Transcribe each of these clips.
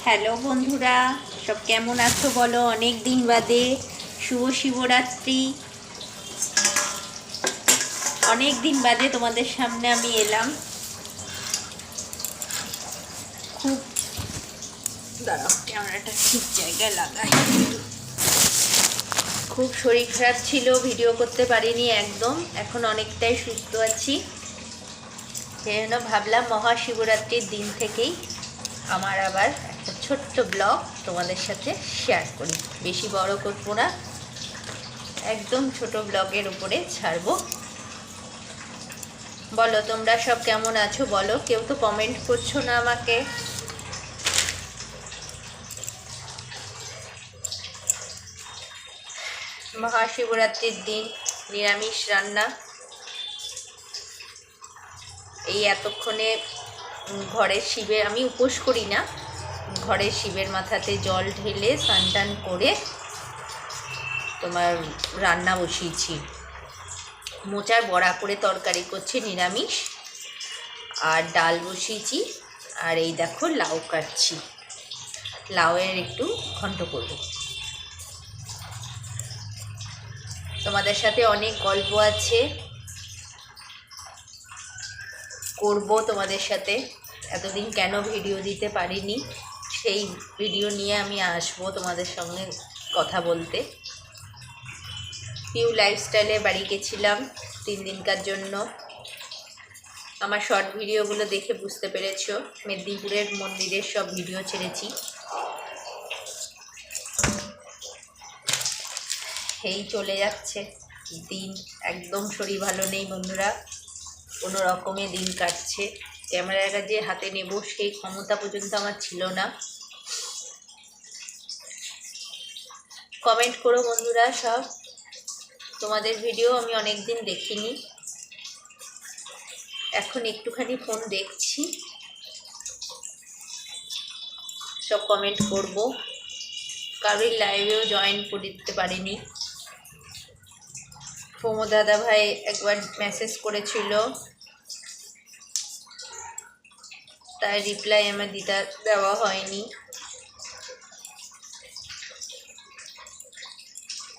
Hello বন্ধুরা, সব কেমন আছো বলো? অনেক দিন বাদে শুভ শিবরাত্রি। অনেক দিন বাদে তোমাদের সামনে আমি এলাম। খুব দাঁড়াও, ক্যামেরাটা ঠিক জায়গায় লাগাই। খুব শরীর খারাপ ছিল, ভিডিও করতে পারিনি একদম। এখন অনেকটাই সুস্থ আছি। সেই জন্য ভাবলাম মহাশিবরাত্রির দিন থেকেই আমার আবার একটা ছোট্ট ব্লগ তোমাদের সাথে শেয়ার করি। বেশি বড় করবো না, একদম ছোট ব্লগের উপরে ছাড়বো। বলো তোমরা সব কেমন আছো বলো, কেউ তো কমেন্ট করছো না আমাকে। মহাশিবরাত্রির দিন নিরামিষ রান্না। এই এতক্ষণে ঘরের শিবের, আমি উপোস করি না, ঘরের শিবের মাথাতে জল ঢেলে স্নান টান করে তোমার রান্না বসিয়েছি। মোচার বড়া করে তরকারি করছি নিরামিষ, আর ডাল বসিয়েছি। আর এই দেখো লাউ কাটছি, লাউয়ের একটু ঘন্ট করব। তোমাদের সাথে অনেক গল্প আছে, করব তোমাদের সাথে। এতদিন কেন ভিডিও দিতে পারিনি, সেই ভিডিও নিয়ে আমি আসবো তোমাদের সঙ্গে কথা বলতে। পিউ লাইফস্টাইলে বাড়ি গেছিলাম 3 দিনকার জন্য। আমার শর্ট ভিডিওগুলো দেখে বুঝতে পেরেছো, মেদিনীপুরের মন্দিরের সব ভিডিও ছেড়েছি। এই চলে যাচ্ছে দিন, একদম শরীর ভালো নেই বন্ধুরা, কোনো রকমে দিন কাটছে। ক্যামেরাটা যে হাতে নেব সেই ক্ষমতা পর্যন্ত আমার ছিল না। কমেন্ট করো বন্ধুরা সব, তোমাদের ভিডিও আমি অনেক দিন দেখিনি, এখন একটুখানি ফোন দেখছি, সব কমেন্ট করব। কারোর লাইভেও জয়েন করতে পারিনি। প্রমোদ দাদা ভাই একবার মেসেজ করেছিল, তার রিপ্লাই আমার দেওয়া হয়নি।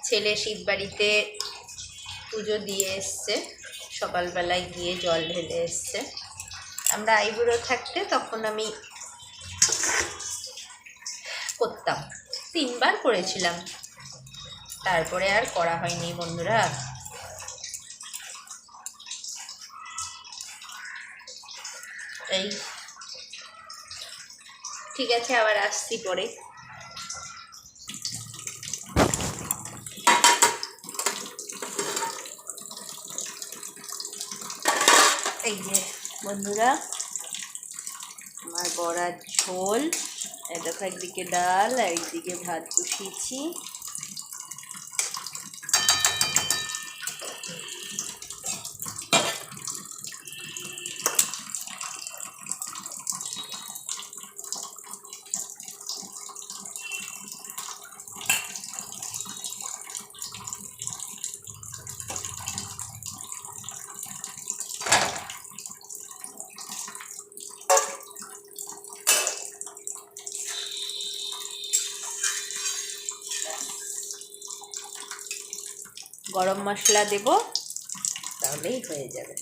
ছেলে শিব বাড়িতে পুজো দিয়ে এসছে, সকালবেলায় গিয়ে জল ঢেলে এসছে। আমরা আইবুড়ো থাকতে তখন আমি করতাম, 3 বার করেছিলাম, তারপরে আর করা হয়নি বন্ধুরা। এই ঠিক আছে, আবার আসছি পরে। এই যে বন্ধুরা আমার বড়ার ঝোল, দেখো একদিকে ডাল আর একদিকে ভাত বসিয়েছি। গরম মশলা দেব, তাহলেই হয়ে যাবে।